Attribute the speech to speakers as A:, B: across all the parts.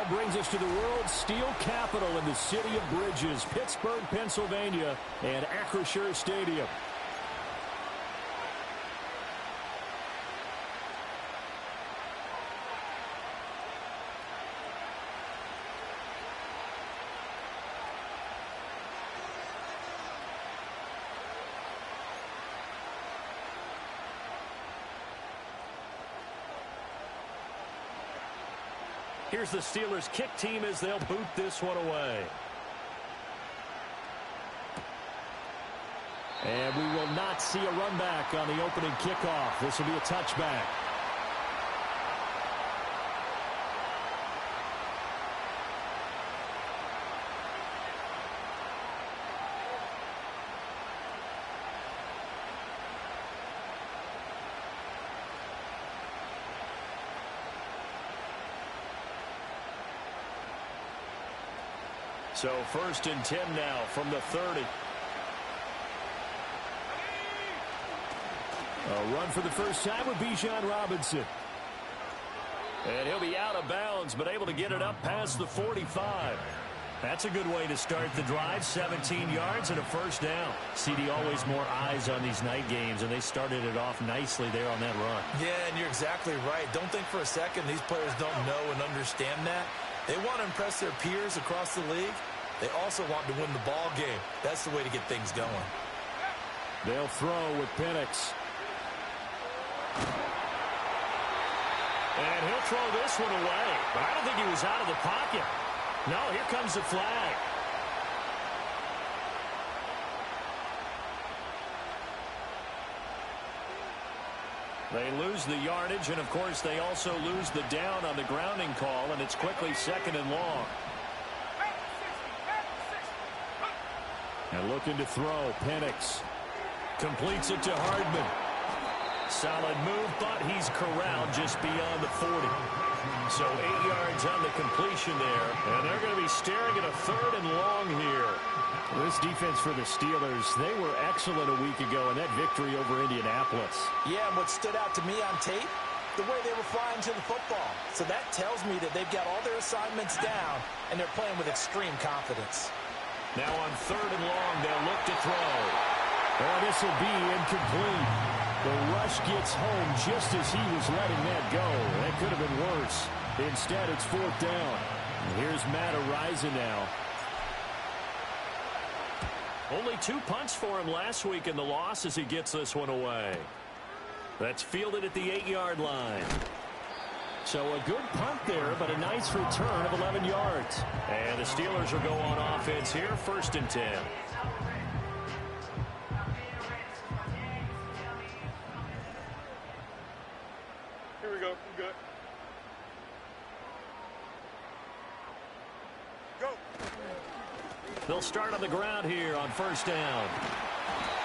A: that brings us to the world's steel capital in the city of bridges, Pittsburgh, Pennsylvania, and Acrisure Stadium. Here's the Steelers' kick team as they'll boot this one away. And we will not see a run back on the opening kickoff. This will be a touchback. So 1st and 10 now from the 30. A run for the first time with Bijan Robinson. And he'll be out of bounds, but able to get it up past the 45. That's a good way to start the drive. 17 yards and a first down. CD, always more eyes on these night games, and they started it off nicely there on that run.
B: Yeah, and you're exactly right. Don't think for a second these players don't know and understand that. They want to impress their peers across the league. They also want to win the ball game. That's the way to get things going.
A: They'll throw with Penix. And he'll throw this one away. But I don't think he was out of the pocket. No, here comes the flag. They lose the yardage, and of course they also lose the down on the grounding call, and it's quickly 2nd and long. And looking to throw, Penix completes it to Hardman. Solid move, but he's corralled just beyond the 40. So 8 yards on the completion there, and they're going to be staring at a 3rd and long here. This defense for the Steelers, they were excellent a week ago in that victory over Indianapolis.
B: Yeah, and what stood out to me on tape, the way they were flying to the football. So that tells me that they've got all their assignments down, and they're playing with extreme confidence.
A: Now on 3rd and long, they'll look to throw. Oh, this will be incomplete. The rush gets home just as he was letting that go. That could have been worse. Instead, it's 4th down. And here's Matt Araiza now. Only 2 punts for him last week in the loss as he gets this one away. That's fielded at the 8-yard line. So a good punt there, but a nice return of 11 yards. And the Steelers will go on offense here, 1st and 10.
C: Here we go. I'm good. Go.
A: They'll start on the ground here on 1st down.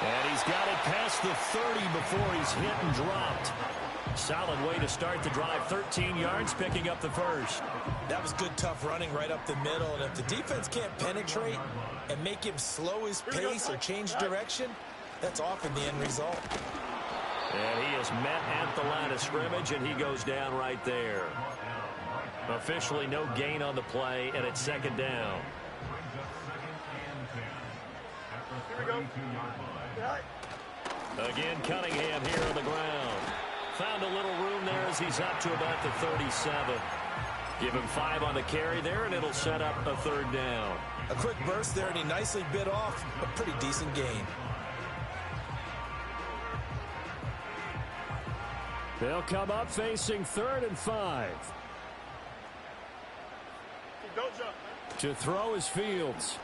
A: And he's got it past the 30 before he's hit and dropped. Solid way to start the drive. 13 yards, picking up the first.
B: That was good, tough running right up the middle. And if the defense can't penetrate and make him slow his pace or change direction, that's often the end result.
A: And he is met at the line of scrimmage, and he goes down right there. Officially no gain on the play, and it's 2nd down.
C: Here we go.
A: Again, Cunningham here on the ground. Found a little room there as he's up to about the 37. Give him 5 on the carry there, and it'll set up a 3rd down.
B: A quick burst there, and he nicely bit off a pretty decent gain.
A: They'll come up facing 3rd and 5.
C: Don't jump, man.
A: To throw is Fields.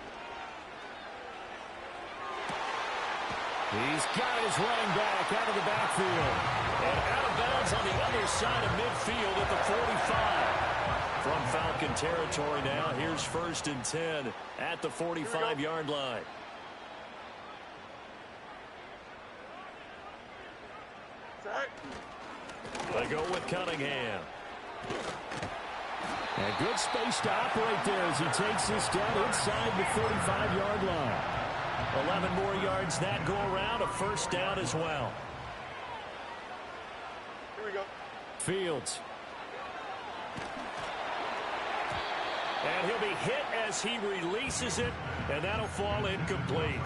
A: He's got his running back out of the backfield. And out of bounds on the other side of midfield at the 45. From Falcon territory now, here's 1st and 10 at the 45-yard line. They go with Cunningham. And good space to operate there as he takes this down inside the 35-yard line. 11 more yards that go around, a 1st down as well.
C: Here we go.
A: Fields. And he'll be hit as he releases it, and that'll fall incomplete.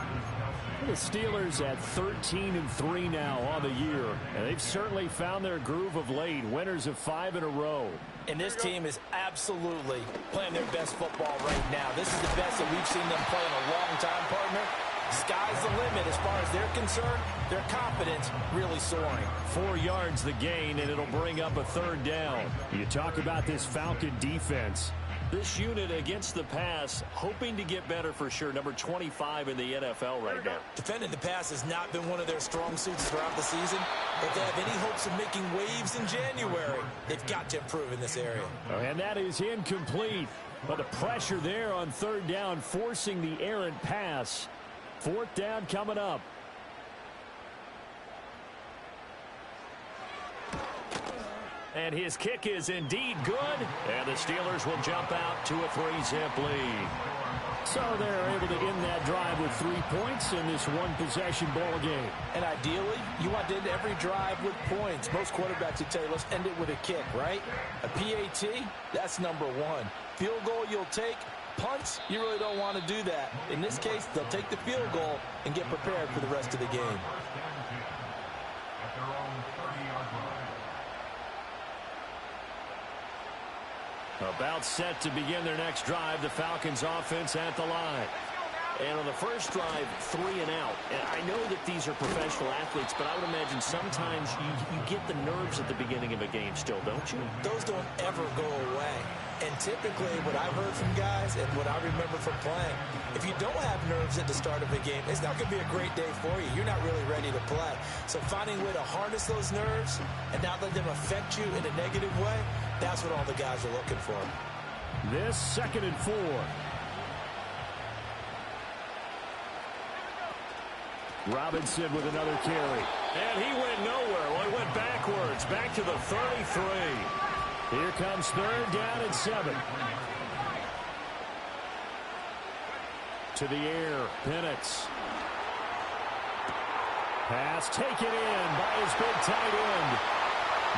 D: The Steelers at 13-3 now on the year, and they've certainly found their groove of late, winners of 5 in a row.
B: And this team is absolutely playing their best football right now. This is the best that we've seen them play in a long time, partner. Sky's the limit as far as they're concerned. Their confidence really soaring.
D: 4 yards the gain, and it'll bring up a 3rd down. You talk about this Falcon defense.
A: This unit against the pass, hoping to get better for sure. Number 25 in the NFL right now.
B: Defending the pass has not been one of their strong suits throughout the season. If they have any hopes of making waves in January, they've got to improve in this area.
D: And that is incomplete. But the pressure there on 3rd down, forcing the errant pass. 4th down coming up.
A: And his kick is indeed good. And the Steelers will jump out to a 3-zip lead.
D: So they're able to end that drive with 3 points in this one-possession ball game.
B: And ideally, you want to end every drive with points. Most quarterbacks would tell you, let's end it with a kick, right? A PAT, that's number 1. Field goal you'll take. Punts, you really don't want to do that. In this case, they'll take the field goal and get prepared for the rest of the game.
D: About set to begin their next drive, the Falcons offense at the line.
A: And on the first drive, 3 and out. And I know that these are professional athletes, but I would imagine sometimes you get the nerves at the beginning of a game still, don't you?
B: Those don't ever go away. And typically what I've heard from guys and what I remember from playing, if you don't have nerves at the start of a game, it's not going to be a great day for you. You're not really ready to play. So finding a way to harness those nerves and not let them affect you in a negative way, that's what all the guys are looking for.
D: This 2nd and 4. Robinson with another carry.
A: And he went nowhere. Well, he went backwards, back to the 33.
D: Here comes 3rd down and 7. To the air, Penix. Pass taken in by his big tight end.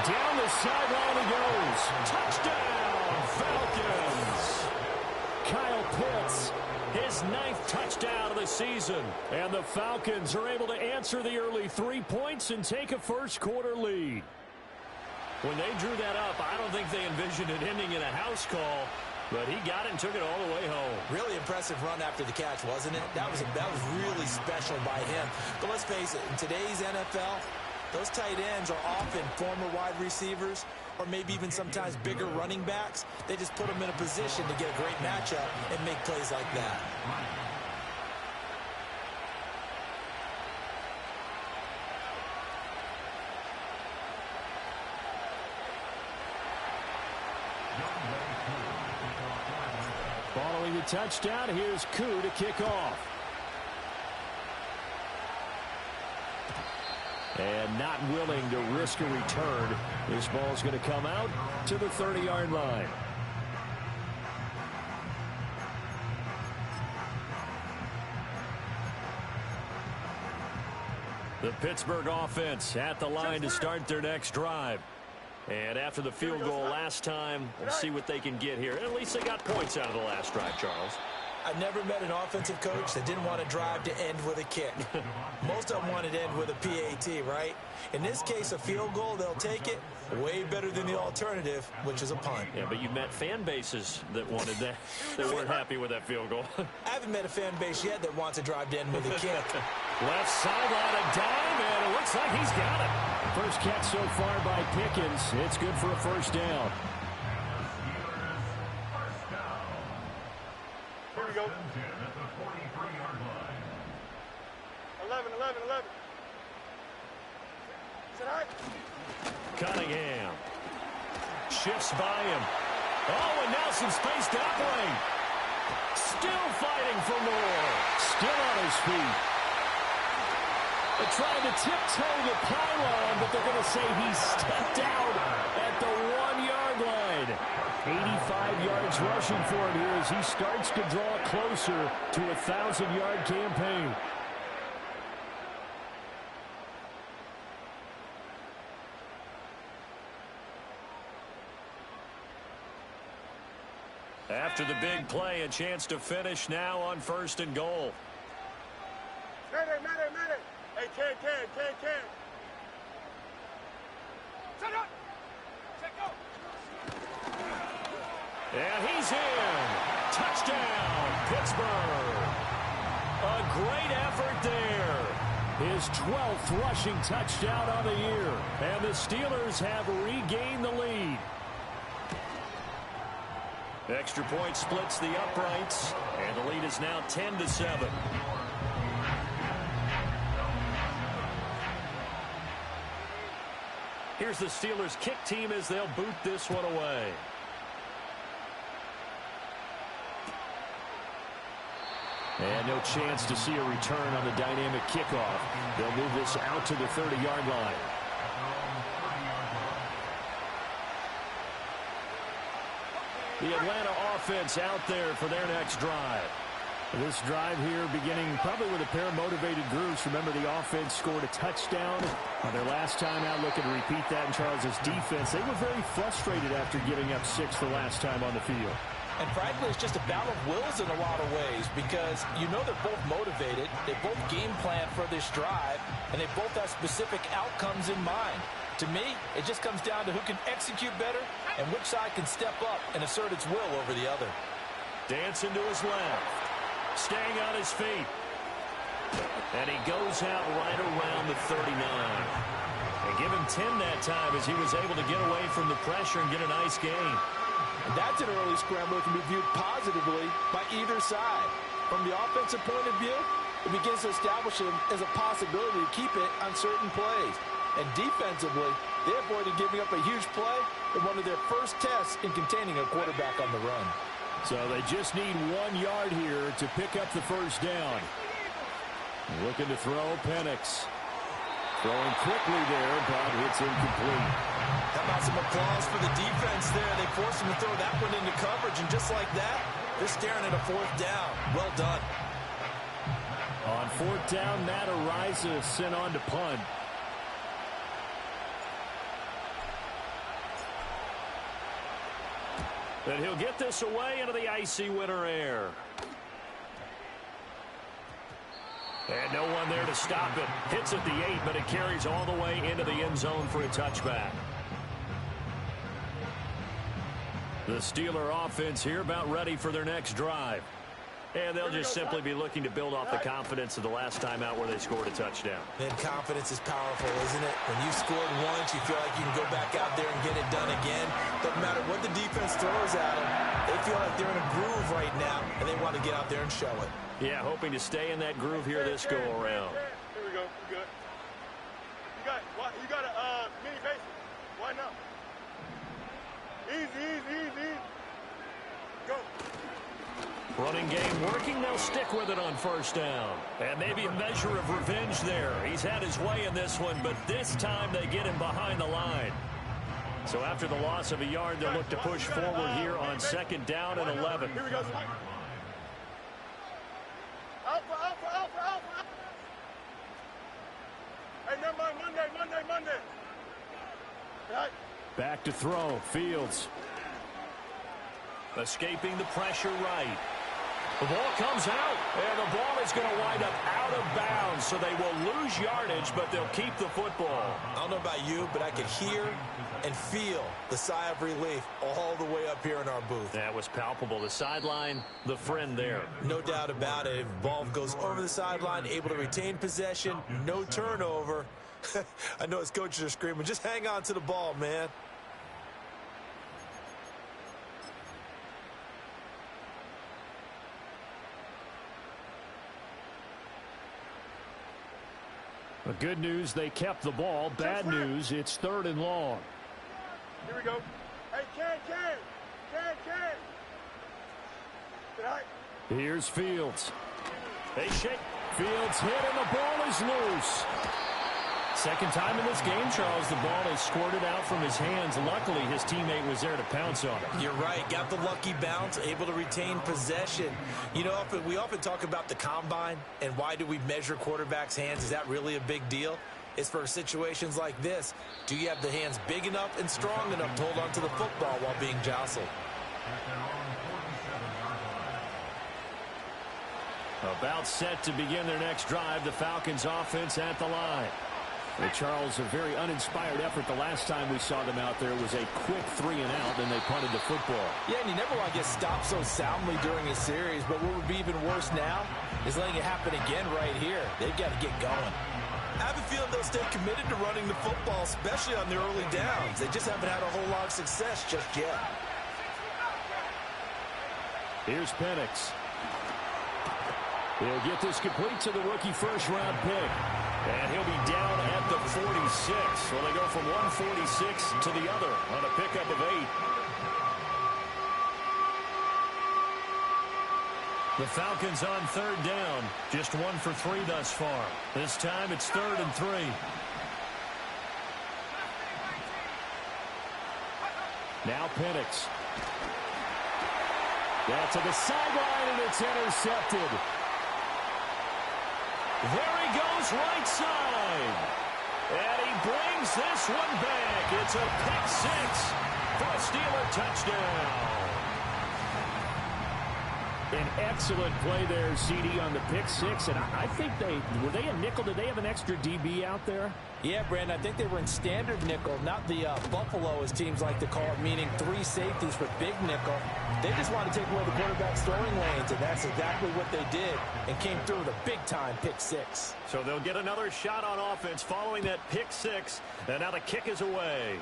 D: Down the sideline he goes. Touchdown, Falcons. Kyle Pitts, his 9th touchdown of the season. And the Falcons are able to answer the early 3 points and take a first-quarter lead.
A: When they drew that up, I don't think they envisioned it ending in a house call, but he got it and took it all the way home.
B: Really impressive run after the catch, wasn't it? That was really special by him. But let's face it, in today's NFL, those tight ends are often former wide receivers or maybe even sometimes bigger running backs. They just put them in a position to get a great matchup and make plays like that.
D: Following the touchdown, here's Koo to kick off. And not willing to risk a return. This ball's going to come out to the 30-yard line. The Pittsburgh offense at the line to start their next drive. And after the field goal last time, we'll see what they can get here. At least they got points out of the last drive, Charles.
B: I've never met an offensive coach that didn't want to drive to end with a kick. Most of them wanted to end with a PAT, right? In this case, a field goal, they'll take it. Way better than the alternative, which is a punt.
A: Yeah, but you met fan bases that wanted that. They weren't happy with that field goal.
B: I haven't met a fan base yet that wants to drive to end with a kick.
D: Left sideline, a dime, and it looks like he's got it. First catch so far by Pickens. It's good for a first down.
C: Here we go. 11. Is that right?
A: Cunningham shifts by him. Oh, and now some space to operate. Still fighting for more.
D: Still on his feet. They're trying to tiptoe the pylon, but they're going to say he stepped out at the 1-yard line. 85 yards rushing for him here as he starts to draw closer to a 1,000-yard campaign.
A: After the big play, a chance to finish now on 1st and goal.
C: Madden. Hey, can. Set up. Set go.
A: And he's in. Touchdown, Pittsburgh. A great effort there.
D: His 12th rushing touchdown on the year. And the Steelers have regained the lead.
A: Extra point splits the uprights, and the lead is now 10-7. Here's the Steelers' kick team as they'll boot this one away.
D: And no chance to see a return on the dynamic kickoff. They'll move this out to the 30-yard line.
A: The Atlanta offense out there for their next drive.
D: This drive here beginning probably with a pair of motivated groups. Remember, the offense scored a touchdown on their last time out. Looking to repeat that in Charles's defense. They were very frustrated after giving up 6 the last time on the field.
B: And frankly, it's just a battle of wills in a lot of ways because you know they're both motivated. They both game plan for this drive, and they both have specific outcomes in mind. To me, it just comes down to who can execute better and which side can step up and assert its will over the other.
A: Dancing to his left. Staying on his feet. And he goes out right around the 39. They give him 10 that time as he was able to get away from the pressure and get a nice gain.
B: And that's an early scramble that can be viewed positively by either side. From the offensive point of view, it begins to establish him as a possibility to keep it on certain plays. And defensively, they avoided giving up a huge play in one of their first tests in containing a quarterback on the run.
D: So they just need 1 yard here to pick up the first down. Looking to throw, Penix. Throwing quickly there, but it's incomplete.
B: How about some applause for the defense there? They forced him to throw that one into coverage, and just like that, they're staring at a 4th down. Well done.
D: On 4th down, Matt Araiza sent on to punt.
A: And he'll get this away into the icy winter air. And no one there to stop it. Hits at the 8, but it carries all the way into the end zone for a touchback. The Steeler offense here about ready for their next drive. And they'll just simply be looking to build off the confidence of the last time out where they scored a touchdown.
B: And confidence is powerful, isn't it? When you scored once, you feel like you can go back out there and get it done again. Doesn't matter what the defense throws at them. They feel like they're in a groove right now, and they want to get out there and show it.
A: Yeah, hoping to stay in that groove here this go-around.
C: Here we go. We good. You got a mini base. Why not? Easy. Go.
A: Running game working. They'll stick with it on 1st down. And maybe a measure of revenge there. He's had his way in this one, but this time they get him behind the line. So after the loss of a yard, they'll look to push forward here on 2nd down and 11.
C: Here we go. Alpha. Hey, never mind. Monday. Right.
D: Back to throw. Fields.
A: Escaping the pressure right. The ball comes out, and the ball is going to wind up out of bounds, so they will lose yardage, but they'll keep the football.
B: I don't know about you, but I could hear and feel the sigh of relief all the way up here in our booth.
A: That was palpable. The sideline, the friend there.
B: No doubt about it. If the ball goes over the sideline, able to retain possession, no turnover. I know his coaches are screaming, just hang on to the ball, man.
D: The good news, they kept the ball. Bad news, it's 3rd and long.
C: Here we go. Hey, can. Right.
D: Here's Fields.
A: They shake.
D: Fields hit, and the ball is loose. Second time in this game, Charles, the ball is squirted out from his hands. Luckily, his teammate was there to pounce on it.
B: You're right. Got the lucky bounce, able to retain possession. You know, we often talk about the combine and why do we measure quarterbacks' hands? Is that really a big deal? It's for situations like this. Do you have the hands big enough and strong enough to hold on to the football while being jostled?
A: About set to begin their next drive, the Falcons offense at the line.
D: Well, Charles, a very uninspired effort the last time we saw them out there was a quick 3 and out, and they punted the football.
B: Yeah, and you never want to get stopped so soundly during a series, but what would be even worse now is letting it happen again right here. They've got to get going. I have a feeling they'll stay committed to running the football, especially on their early downs. They just haven't had a whole lot of success just yet.
D: Here's Penix. He'll get this complete to the rookie first-round pick.
A: And he'll be down at the 46. So they go from 146 to the other on a pickup of 8. The Falcons on third down. Just 1 for 3 thus far. This time it's 3rd and 3.
D: Now Penix. That's to the sideline, and it's intercepted.
A: There he goes, right side. And he brings this one back. It's a pick 6 for a Steeler touchdown.
D: An excellent play there, CD, on the pick 6. And I think were they a nickel? Did they have an extra DB out there?
B: Yeah, Brandon, I think they were in standard nickel, not the Buffalo, as teams like to call it, meaning 3 safeties for big nickel. They just wanted to take away the quarterback's throwing lanes, and that's exactly what they did, and came through with a big-time pick 6.
A: So they'll get another shot on offense following that pick 6, and now the kick is away.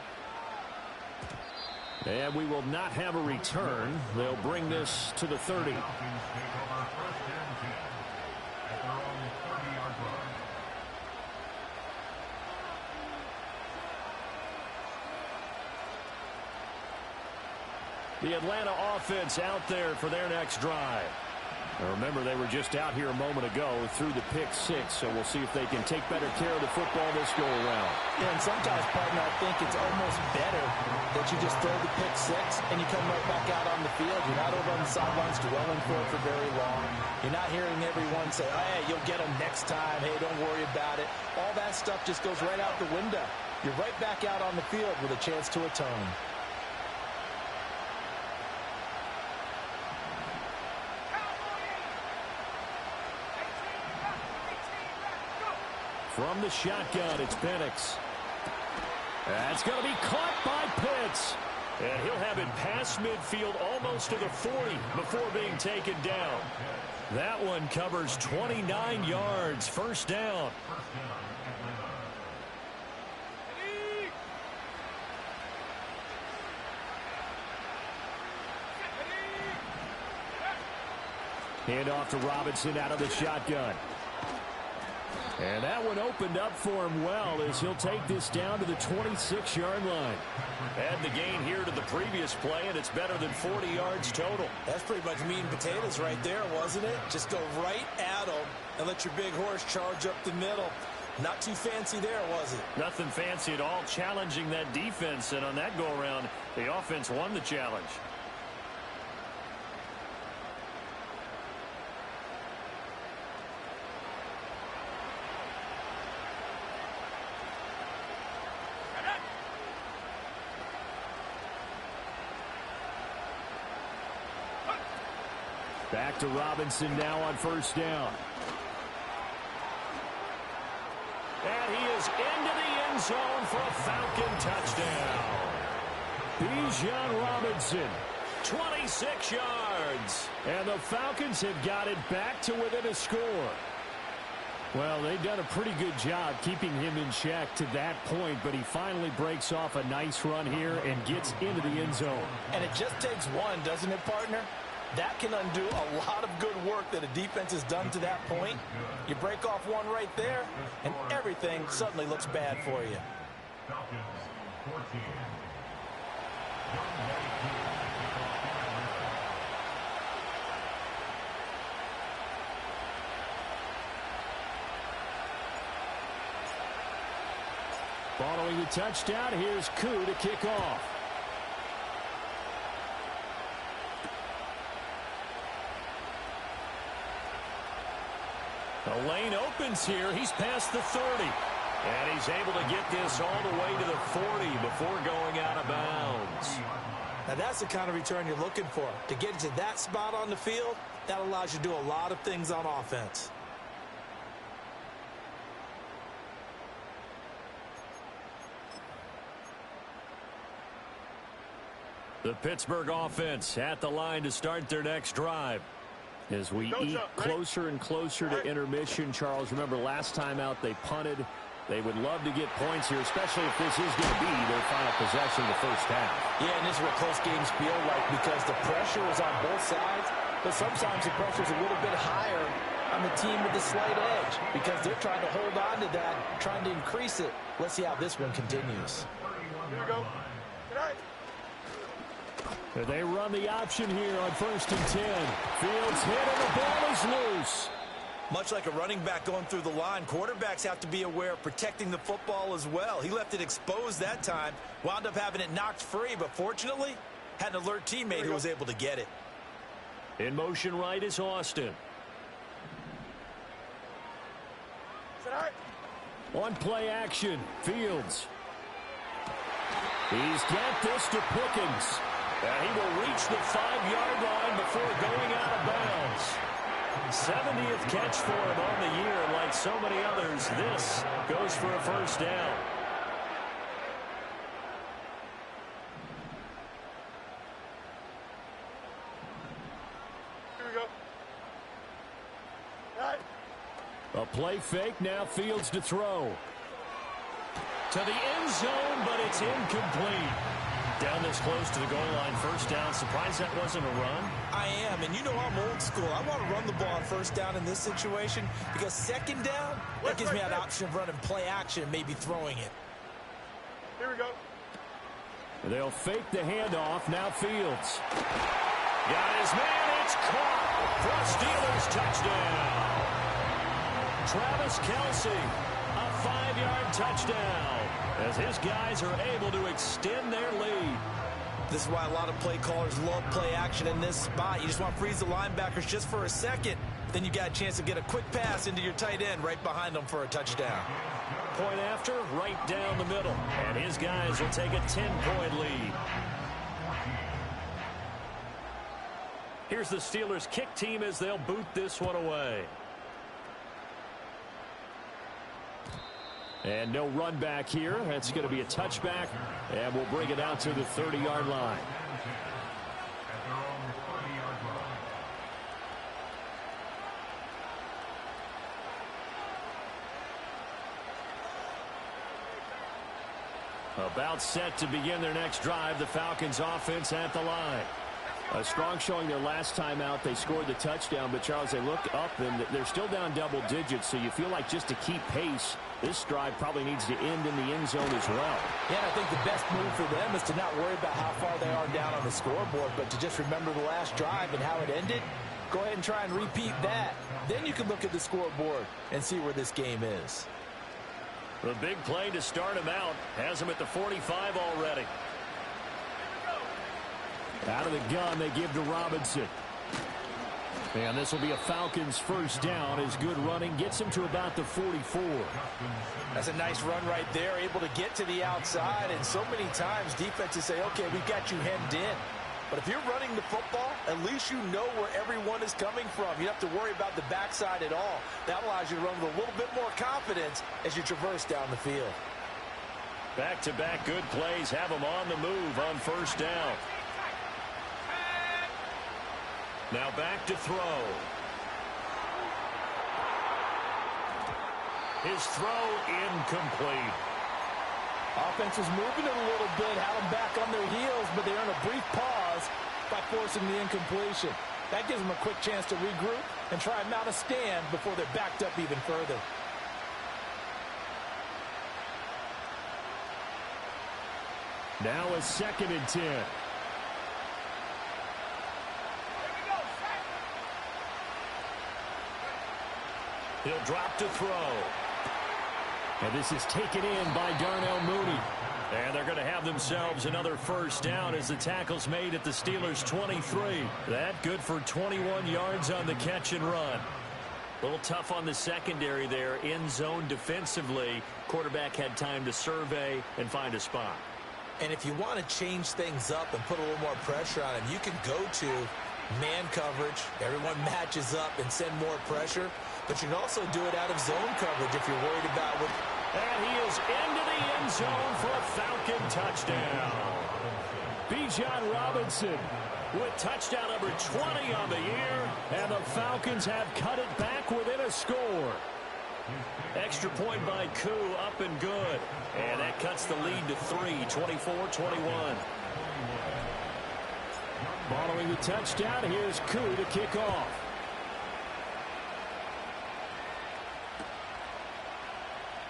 D: And we will not have a return. They'll bring this to the 30. The Atlanta offense out there for their next drive. Now remember, they were just out here a moment ago through the pick 6, so we'll see if they can take better care of the football this go around.
B: Yeah, and sometimes, partner, I think it's almost better that you just throw the pick 6 and you come right back out on the field. You're not over on the sidelines dwelling for it for very long. You're not hearing everyone say, oh, hey, you'll get them next time. Hey, don't worry about it. All that stuff just goes right out the window. You're right back out on the field with a chance to atone.
D: From the shotgun, it's Penix. That's going to be caught by Pitts.
A: And he'll have it past midfield almost to the 40 before being taken down. That one covers 29 yards. First down.
D: Hand off to Robinson out of the shotgun. And that one opened up for him well as he'll take this down to the 26-yard line.
A: Add the gain here to the previous play, and it's better than 40 yards total.
B: That's pretty much meat and potatoes right there, wasn't it? Just go right at them and let your big horse charge up the middle. Not too fancy there, was it?
A: Nothing fancy at all, challenging that defense, and on that go-around, the offense won the challenge.
D: Back to Robinson now on first down.
A: And he is into the end zone for a Falcon touchdown.
D: Bijan Robinson.
A: 26 yards.
D: And the Falcons have got it back to within a score. Well, they've done a pretty good job keeping him in check to that point, but he finally breaks off a nice run here and gets into the end zone.
B: And it just takes one, doesn't it, partner? That can undo a lot of good work that a defense has done to that point. You break off one right there, and everything suddenly looks bad for you.
D: Following the touchdown, here's Koo to kick off.
A: The lane opens here. He's past the 30. And he's able to get this all the way to the 40 before going out of bounds.
B: Now, that's the kind of return you're looking for. To get to that spot on the field, that allows you to do a lot of things on offense.
D: The Pittsburgh offense at the line to start their next drive. As we eat closer and closer to intermission, Charles, remember last time out they punted. They would love to get points here, especially if this is going to be their final possession of the first half.
B: Yeah, and this is what close games feel like because the pressure is on both sides, but sometimes the pressure is a little bit higher on the team with the slight edge because they're trying to hold on to that, trying to increase it. Let's see how this one continues.
C: Here we go. Good night.
D: They run the option here on 1st and 10. Fields hit and the ball is loose.
B: Much like a running back going through the line, quarterbacks have to be aware of protecting the football as well. He left it exposed that time, wound up having it knocked free, but fortunately had an alert teammate who was able to get it.
D: In motion right is Austin. On play action, Fields. He's got this to Pickens. And he will reach the 5-yard line before going out of bounds. 70th catch for him on the year. Like so many others, this goes for a first down.
C: Here we go. All right.
D: A play fake, now Fields to throw. To the end zone, but it's incomplete. Down this close to the goal line, first down. Surprised that wasn't a run?
B: I am, and you know I'm old school. I want to run the ball on first down in this situation because second down, that gives me an option of running play action and maybe throwing it.
C: Here we go.
D: They'll fake the handoff. Now Fields. Got his man. It's caught for a Steelers touchdown. Travis Kelce, a 5-yard touchdown, as his guys are able to extend their lead.
B: This is why a lot of play callers love play action in this spot. You just want to freeze the linebackers just for a second. Then you got a chance to get a quick pass into your tight end right behind them for a touchdown.
D: Point after, right down the middle. And his guys will take a 10-point lead. Here's the Steelers kick team as they'll boot this one away. And no run back here. That's going to be a touchback, and we'll bring it out to the 30-yard line. About set to begin their next drive, the Falcons offense at the line. A strong showing their last time out. They scored the touchdown, but Charles, they look up and they're still down double digits, so you feel like just to keep pace, this drive probably needs to end in the end zone as well.
B: Yeah, and I think the best move for them is to not worry about how far they are down on the scoreboard, but to just remember the last drive and how it ended. Go ahead and try and repeat that. Then you can look at the scoreboard and see where this game is.
D: The big play to start him out has him at the 45 already. Out of the gun, they give to Robinson. And this will be a Falcons first down. His good running gets him to about the 44.
B: That's a nice run right there, able to get to the outside. And so many times defenses say, okay, we've got you hemmed in. But if you're running the football, at least you know where everyone is coming from. You don't have to worry about the backside at all. That allows you to run with a little bit more confidence as you traverse down the field.
D: Back-to-back good plays have him on the move on first down. Now back to throw. His throw incomplete.
B: Offense is moving it a little bit, had them back on their heels, but they earn a brief pause by forcing the incompletion. That gives them a quick chance to regroup and try and mount a stand before they're backed up even further.
D: Now a 2nd and 10. He'll drop to throw. And this is taken in by Darnell Mooney. And they're going to have themselves another first down as the tackle's made at the Steelers' 23. That good for 21 yards on the catch and run. A little tough on the secondary there, in zone defensively. Quarterback had time to survey and find a spot.
B: And if you want to change things up and put a little more pressure on him, you can go to man coverage. Everyone matches up and send more pressure. But you can also do it out of zone coverage if you're worried about what.
D: And he is into the end zone for a Falcon touchdown. Bijan Robinson with touchdown number 20 on the year. And the Falcons have cut it back within a score.
A: Extra point by Koo, up and good. And that cuts the lead to 3, 24-21.
D: Following the touchdown, here's Koo to kick off.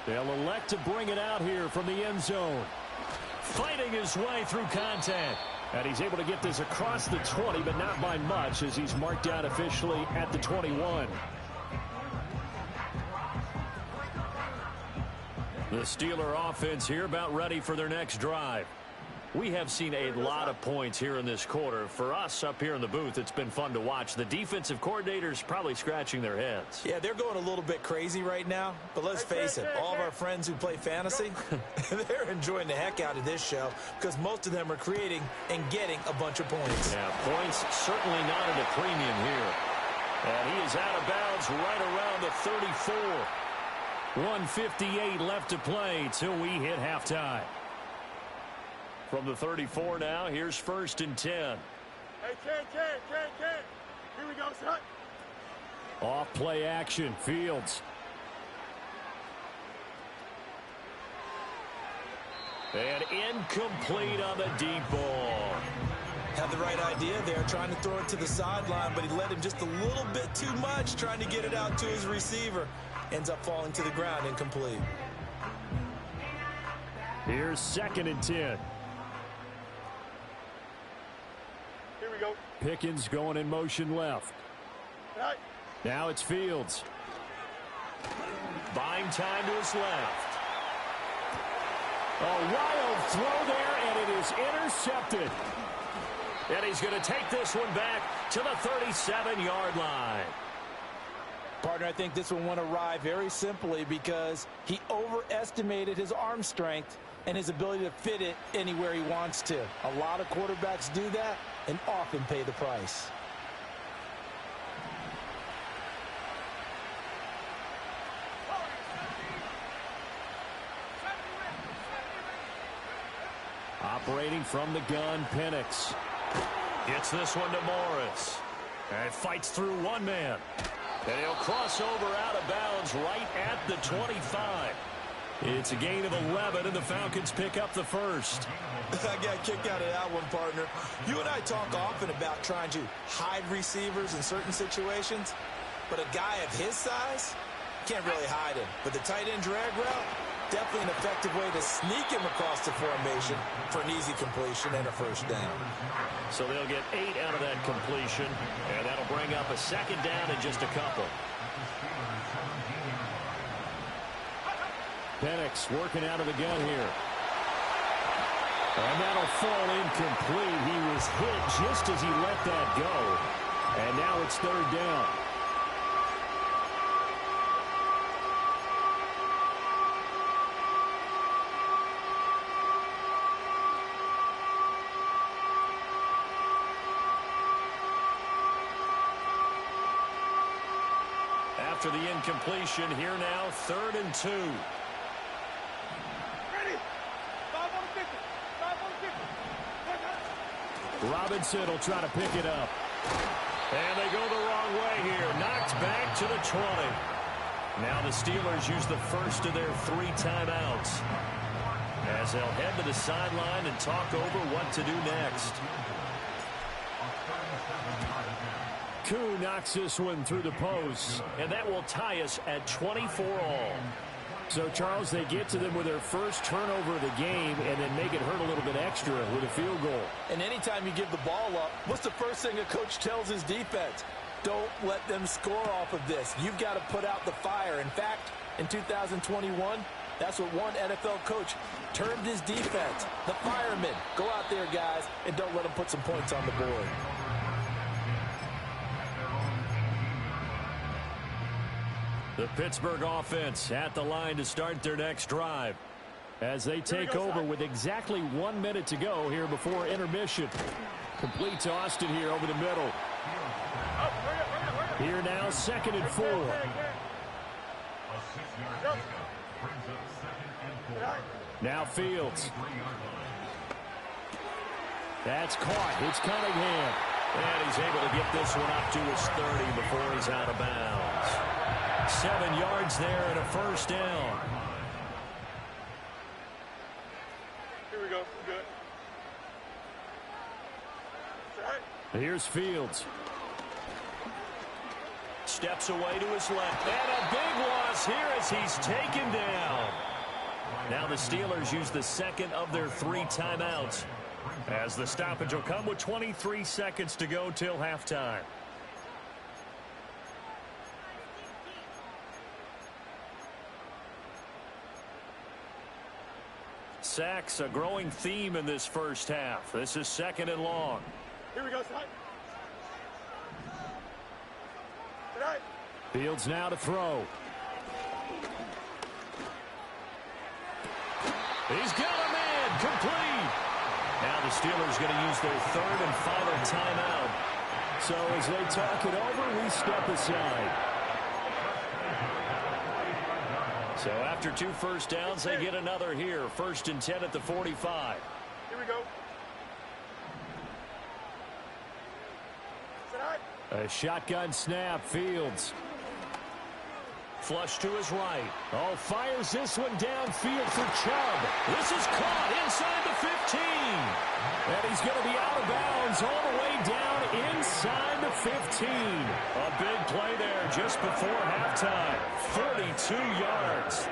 D: They'll elect to bring it out here from the end zone. Fighting his way through contact. And he's able to get this across the 20, but not by much, as he's marked out officially at the 21.
A: The Steeler offense here about ready for their next drive. We have seen a lot of points here in this quarter. For us up here in the booth, it's been fun to watch. The defensive coordinators probably scratching their heads.
B: Yeah, they're going a little bit crazy right now. But let's face it, all of our friends who play fantasy, they're enjoying the heck out of this show because most of them are creating and getting a bunch of points.
A: Yeah, points certainly not at a premium here. And he is out of bounds right around the 34. 1:58 left to play till we hit halftime. From the 34 now, here's 1st and 10.
C: Hey, 10. Here we go, son.
D: Off play action, Fields.
A: And incomplete on the deep ball.
B: Had the right idea there, trying to throw it to the sideline, but he let him just a little bit too much, trying to get it out to his receiver. Ends up falling to the ground, incomplete.
D: Here's 2nd and 10.
C: Here we go.
D: Pickens going in motion left.
C: Right.
D: Now it's Fields.
A: Buying time to his left.
D: A wild throw there, and it is intercepted.
A: And he's going to take this one back to the 37-yard line.
B: Partner, I think this one went awry very simply because he overestimated his arm strength and his ability to fit it anywhere he wants to. A lot of quarterbacks do that and often pay the price.
D: Operating from the gun, Penix.
A: Gets this one to Morris. And fights through one man. And he'll cross over out of bounds right at the 25. It's a gain of 11, and the Falcons pick up the first.
B: I got a kick out of that one, partner. You and I talk often about trying to hide receivers in certain situations, but a guy of his size can't really hide him. But the tight end drag route, definitely an effective way to sneak him across the formation for an easy completion and a first down.
A: So they'll get 8 out of that completion, and that'll bring up a 2nd down in just a couple.
D: Penix working out of the gun here. And that'll fall incomplete. He was hit just as he let that go. And now it's 3rd down.
A: After the incompletion, here now, 3rd and 2.
C: Ready. 5 on the 50. 5 on the 50.
D: Robinson will try to pick it up.
A: And they go the wrong way here. Knocked back to the 20. Now the Steelers use the first of their 3 timeouts, as they'll head to the sideline and talk over what to do next.
D: Koo knocks this one through the post.
A: And that will tie us at 24 all.
D: So, Charles, they get to them with their first turnover of the game and then make it hurt a little bit extra with a field goal.
B: And anytime you give the ball up, what's the first thing a coach tells his defense? Don't let them score off of this. You've got to put out the fire. In fact, in 2021, that's what one NFL coach termed his defense. The firemen. Go out there, guys, and don't let them put some points on the board.
A: The Pittsburgh offense at the line to start their next drive.
D: as they take over with exactly 1 minute to go here before intermission. Complete to Austin here over the middle. Here now, 2nd and 4. Now Fields. That's caught. It's Cunningham.
A: And he's able to get this one up to his 30 before he's out of bounds. 7 yards there and a first down.
C: Here we go. We're good.
D: Here's Fields.
A: Steps away to his left. And a big loss here as he's taken down. Now the Steelers use the 2nd of their 3 timeouts, as the stoppage will come with 23 seconds to go till halftime. Sacks, a growing theme in this first half. This is 2nd and long.
C: Here we go, son.
D: Fields now to throw.
A: He's got a man, complete. Now the Steelers going to use their 3rd and final timeout.
D: So as they talk it over, we step aside.
A: So after 2 first downs, they get another here. 1st and 10 at the 45.
C: Here we go.
D: A shotgun snap, Fields.
A: Flush to his right.
D: Oh, fires this one downfield for Chubb.
A: This is caught inside the 15.
D: And he's going to be out of bounds all the way down inside the 15.
A: A big play there just before halftime. 42 yards.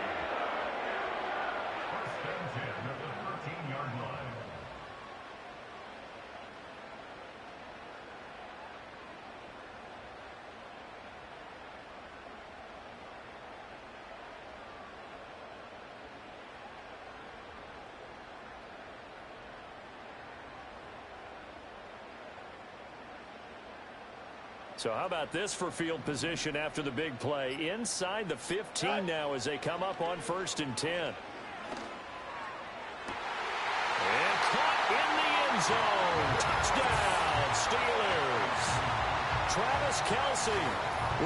A: So how about this for field position after the big play? Inside the 15 now as they come up on 1st and 10. And caught in the end zone. Touchdown, Steelers. Travis Kelce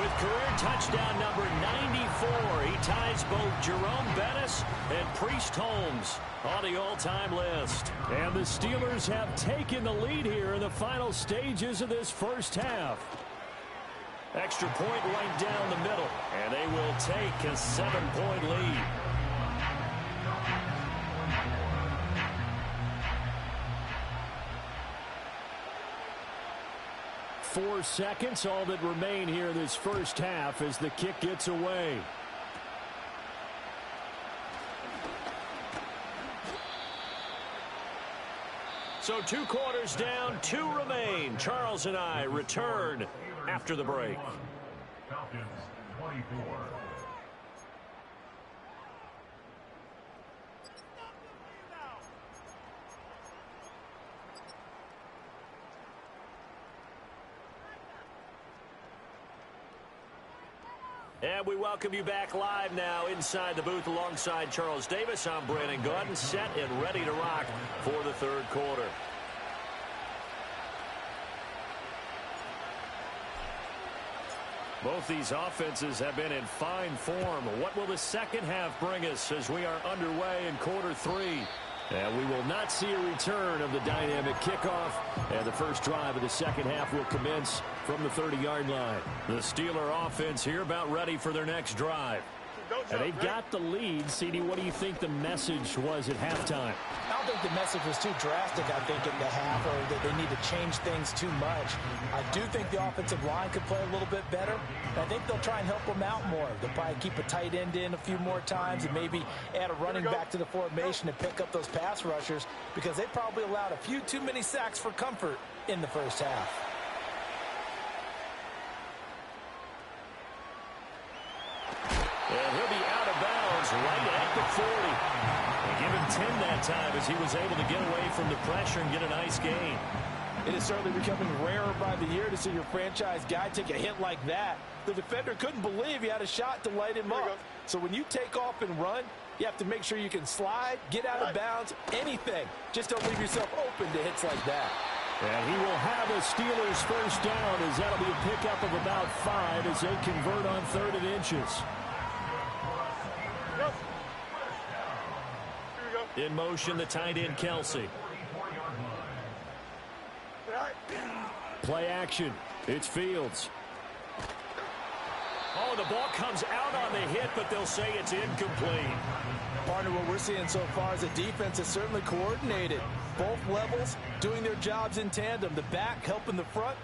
A: with career touchdown number 94. He ties both Jerome Bettis and Priest Holmes on the all-time list.
D: And the Steelers have taken the lead here in the final stages of this first half.
A: Extra point right down the middle, and they will take a 7-point lead.
D: Four seconds, all that remain here in this first half as the kick gets away.
A: So 2 quarters down, 2 remain. Charles and I return after the break.
E: Falcons 24.
A: And we welcome you back live now inside the booth alongside Charles Davis. I'm Brandon Gordon, set and ready to rock for the 3rd quarter. Both these offenses have been in fine form. What will the second half bring us as we are underway in quarter 3?
D: And we will not see a return of the dynamic kickoff. And the first drive of the second half will commence from the 30-yard line.
A: The Steeler offense here about ready for their next drive.
D: And they've got the lead. CD, what do you think the message was at halftime?
B: I don't think the message was too drastic, I think, in the half, or that they need to change things too much. I do think the offensive line could play a little bit better. And I think they'll try and help them out more. They'll probably keep a tight end in a few more times and maybe add a running back to the formation and pick up those pass rushers, because they probably allowed a few too many sacks for comfort in the first half.
A: And he'll be out of bounds right at the 40. They give him 10 that time as he was able to get away from the pressure and get a nice gain.
B: It is certainly becoming rarer by the year to see your franchise guy take a hit like that. The defender couldn't believe he had a shot to light him up. So when you take off and run, You have to make sure you can slide, get out of bounds, anything. Just don't leave yourself open to hits like that.
D: And he will have a Steelers first down, as that'll be a pickup of about 5 as they convert on 3rd and inches.
A: In motion, the tight end, Kelsey.
D: Play action. It's Fields.
A: Oh, the ball comes out on the hit, but they'll say it's incomplete.
B: Partner, what we're seeing so far is a defense is certainly coordinated. Both levels doing their jobs in tandem. The back helping the front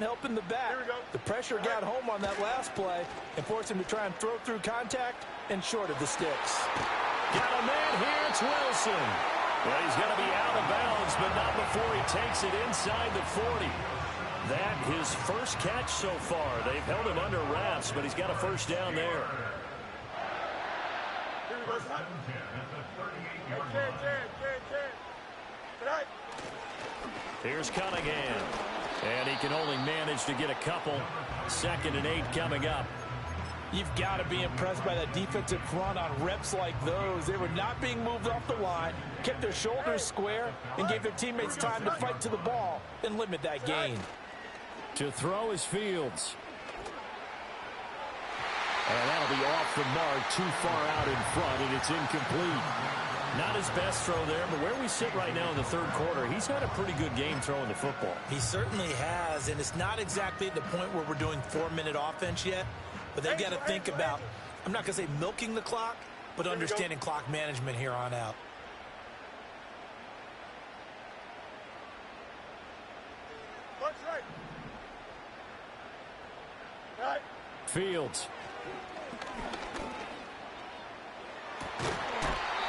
B: helping the back. The pressure got home on that last play and forced him to try and throw through contact and short of the sticks.
A: Got a man here, it's Wilson. Well, he's going to be out of bounds, but not before he takes it inside the 40. That his first catch so far. They've held him under wraps, but he's got a first down there. Here's Cunningham. And he can only manage to get a couple. 2nd and 8 coming up.
B: You've got to be impressed by that defensive front on reps like those. They were not being moved off the line, kept their shoulders square, and gave their teammates time to fight to the ball and limit that gain.
D: To throw is Fields. And that'll be off the mark, too far out in front, and it's incomplete.
A: Not his best throw there, but where we sit right now in the 3rd quarter, he's had a pretty good game throwing the football.
B: He certainly has, and it's not exactly at the point where we're doing 4-minute offense yet, but they've got to think about, I'm not going to say milking the clock, but understanding clock management here on out.
D: Fields.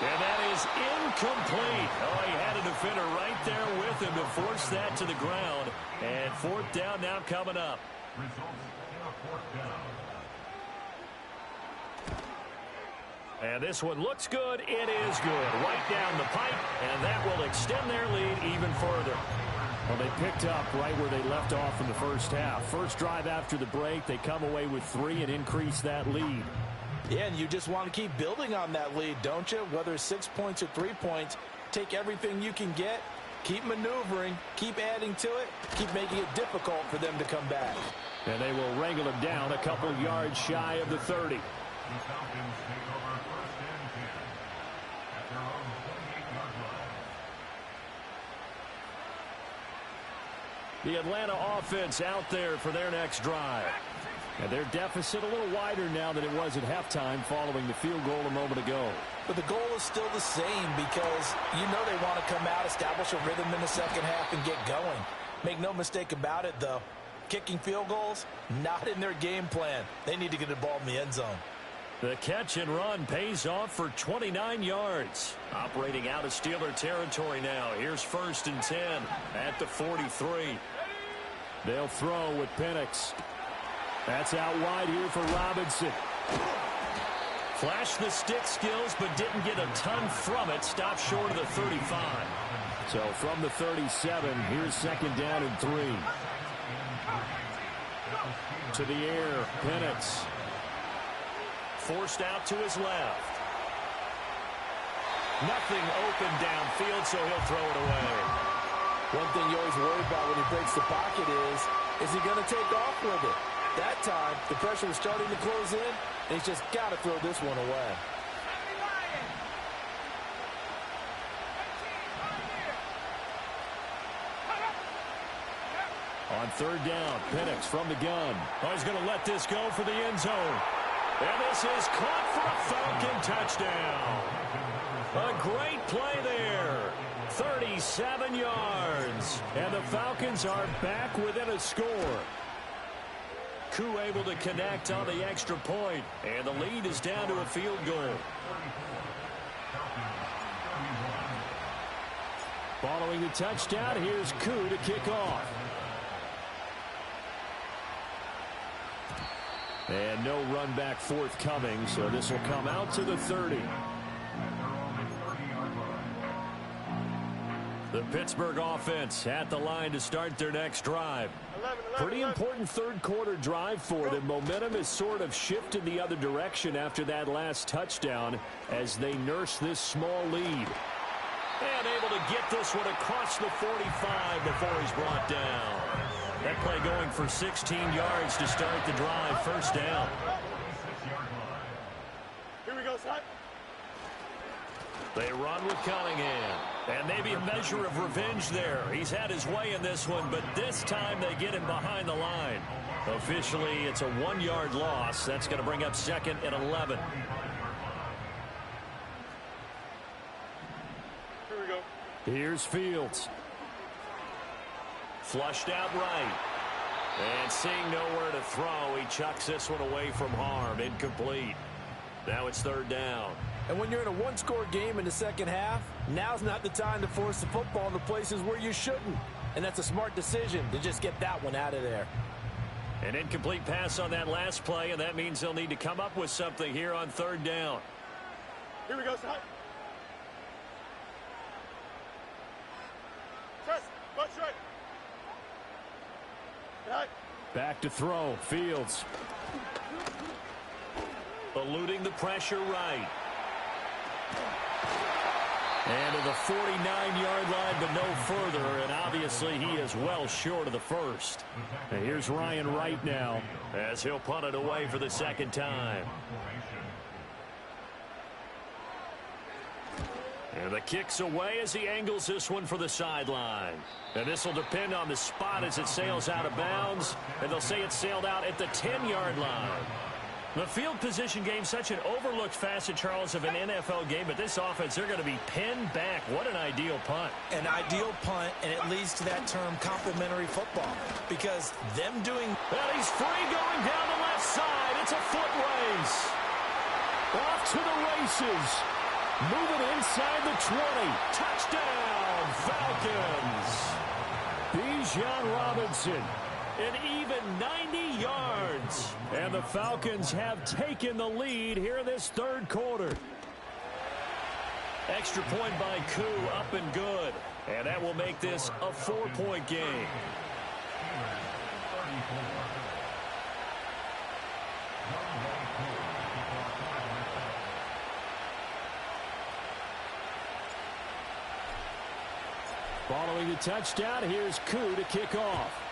A: And that is incomplete. Oh, he had a defender right there with him to force that to the ground. And 4th down now coming up.
E: Results in a 4th down.
A: And this one looks good. It is good. Right down the pipe, and that will extend their lead even further.
D: Well, they picked up right where they left off in the first half. First drive after the break, they come away with 3 and increase that lead.
B: Yeah, and you just want to keep building on that lead, don't you? Whether it's 6 points or 3 points, take everything you can get, keep maneuvering, keep adding to it, keep making it difficult for them to come back.
D: And they will wrangle him down a couple yards shy of the 30.
E: The Falcons take over 1st and 10 at their own 28-yard line.
D: The Atlanta offense out there for their next drive. And their deficit a little wider now than it was at halftime following the field goal a moment ago.
B: But the goal is still the same because you know they want to come out, establish a rhythm in the second half, and get going. Make no mistake about it, though. Kicking field goals, not in their game plan. They need to get the ball in the end zone.
A: The catch and run pays off for 29 yards. Operating out of Steeler territory now. Here's 1st and 10 at the 43.
D: They'll throw with Penix. That's out wide here for Robinson.
A: Flashed the stick skills, but didn't get a ton from it. Stopped short of the 35.
D: So from the 37, here's 2nd down and 3. To the air, Penix.
A: Forced out to his left. Nothing open downfield, so he'll throw it away.
B: One thing you always worry about when he breaks the pocket is he going to take off with it? That time, the pressure was starting to close in, and he's just got to throw this one away.
D: On 3rd down, Penix from the gun.
A: Oh, he's going to let this go for the end zone. And this is caught for a Falcon touchdown. A great play there. 37 yards. And the Falcons are back within a score. Koo able to connect on the extra point. And the lead is down to a field goal.
D: Following the touchdown, here's Koo to kick off. And no run back forthcoming, so this will come out to the 30. The Pittsburgh offense at the line to start their next drive. Pretty important third quarter drive for them. Momentum has sort of shifted the other direction after that last touchdown as they nurse this small lead.
A: And able to get this one across the 45 before he's brought down. That play going for 16 yards to start the drive. First down.
C: Here we go, son.
A: They run with Cunningham. And maybe a measure of revenge there. He's had his way in this one, but this time they get him behind the line. Officially, it's a 1-yard loss. That's going to bring up 2nd and 11.
C: Here we go.
D: Here's Fields.
A: Flushed out right. And seeing nowhere to throw, he chucks this one away from harm. Incomplete. Now it's 3rd down.
B: And when you're in a one-score game in the second half, now's not the time to force the football in the places where you shouldn't. And that's a smart decision to just get that one out of there.
A: An incomplete pass on that last play, and that means they'll need to come up with something here on 3rd down.
C: Here we go, son. Press. Bunch right. Right.
D: Back to throw. Fields.
A: Eluding the pressure right. And to the 49-yard line, but no further. And obviously, he is well short of the first.
D: And here's Ryan Wright now,
A: as he'll punt it away for the 2nd time. And the kick's away as he angles this one for the sideline. And this will depend on the spot as it sails out of bounds. And they'll say it sailed out at the 10-yard line. The field position game, such an overlooked facet, Charles, of an NFL game. But this offense, they're going to be pinned back. What an ideal punt.
B: An ideal punt, and it leads to that term complementary football. Because them doing...
A: And he's free going down the left side. It's a foot race.
D: off to the races. Moving inside the 20.
A: Touchdown, Falcons.
D: Bijan Robinson. An even 90 yards. And the Falcons have taken the lead here in this third quarter.
A: Extra point by Koo, up and good. And that will make this a 4-point game.
D: Following the touchdown, here's Koo to kick off.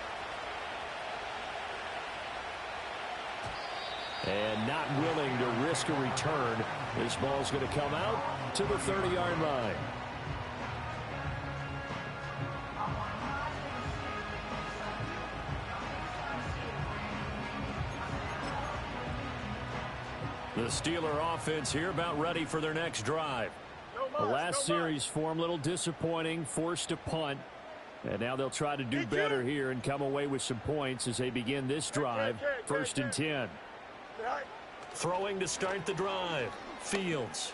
D: And not willing to risk a return. This ball's going to come out to the 30-yard line.
A: The Steeler offense here about ready for their next drive.
D: The last series for them, a little disappointing, forced to punt. And now they'll try to do better here and come away with some points as they begin this drive. 1st and 10.
A: Throwing to start the drive. Fields.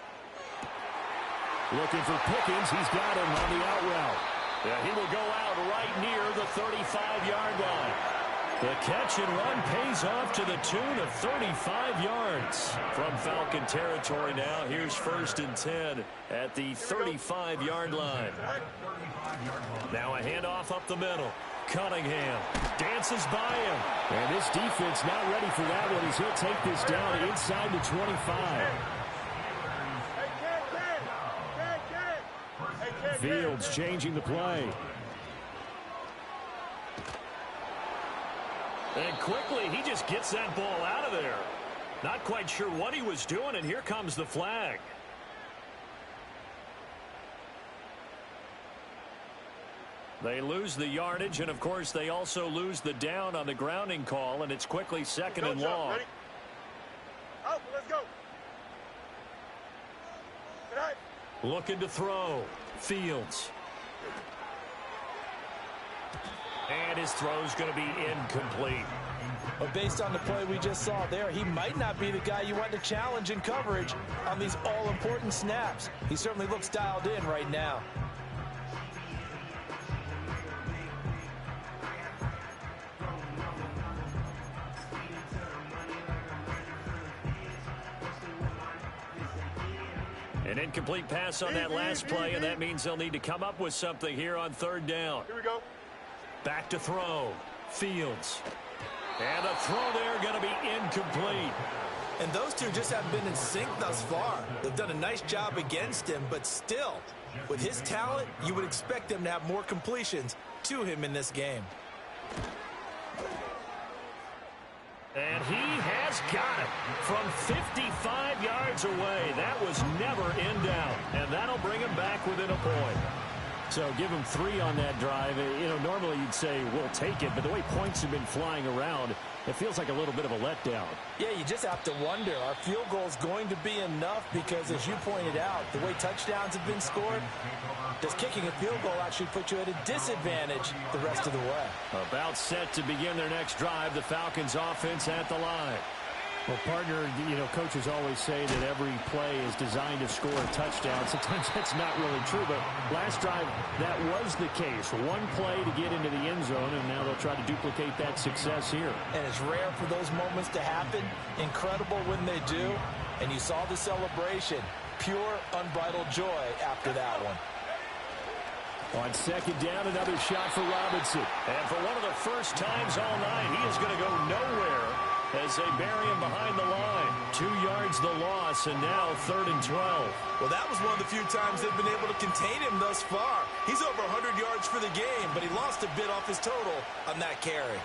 D: Looking for Pickens. He's got him on the out route.
A: Yeah, he will go out right near the 35-yard line. The catch and run pays off to the tune of 35 yards. From Falcon territory now, here's 1st and 10 at the 35-yard line. Now a handoff up the middle. Cunningham dances by him.
D: And this defense not ready for that one as he'll take this down inside the 25. Fields changing the play.
A: And quickly, he just gets that ball out of there. Not quite sure what he was doing, and here comes the flag. They lose the yardage, and of course, they also lose the down on the grounding call, and it's quickly 2nd and long.
C: Ready? Out, let's go.
A: Looking to throw. Fields. And his throw's going to be incomplete.
B: But based on the play we just saw there, he might not be the guy you want to challenge in coverage on these all-important snaps. He certainly looks dialed in right now.
A: An incomplete pass on that last play, and that means they'll need to come up with something here on 3rd down.
C: Here we go.
A: Back to throw. Fields. And the throw there going to be incomplete.
B: And those two just haven't been in sync thus far. They've done a nice job against him, but still, with his talent, you would expect him to have more completions to him in this game.
A: And he has got it from 55 yards away. That was never in doubt. And that'll bring him back within a point.
D: So give him 3 on that drive. You know, normally you'd say we'll take it, but the way points have been flying around, it feels like a little bit of a letdown.
B: Yeah, you just have to wonder, are field goals going to be enough? Because as you pointed out, the way touchdowns have been scored, does kicking a field goal actually put you at a disadvantage the rest of the way?
A: About set to begin their next drive, the Falcons offense at the line.
D: Well, partner, you know, coaches always say that every play is designed to score a touchdown. Sometimes that's not really true, but last drive, that was the case. One play to get into the end zone, and now they'll try to duplicate that success here.
B: And it's rare for those moments to happen. Incredible when they do. And you saw the celebration. Pure, unbridled joy after that one.
D: On second down, another shot for Robinson.
A: And for one of the first times all night, he is going to go nowhere as they bury him behind the line. 2 yards the loss, and now 3rd and 12.
B: Well, that was one of the few times they've been able to contain him thus far. He's over 100 yards for the game, but he lost a bit off his total on that carry.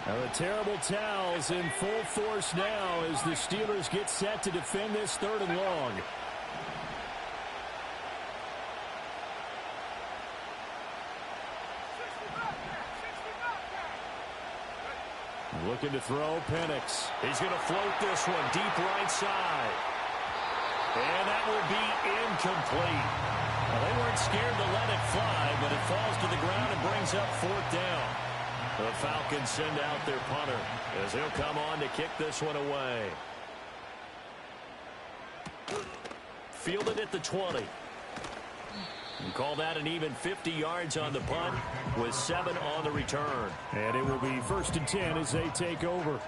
D: Now the terrible towels in full force now as the Steelers get set to defend this 3rd and long. Looking to throw, Penix.
A: He's going to float this one deep right side. And that will be incomplete. Well, they weren't scared to let it fly, but it falls to the ground and brings up 4th down. The Falcons send out their punter as he'll come on to kick this one away. Fielded at the 20. And call that an even 50 yards on the punt with 7 on the return.
D: And it will be 1st and 10 as they take over.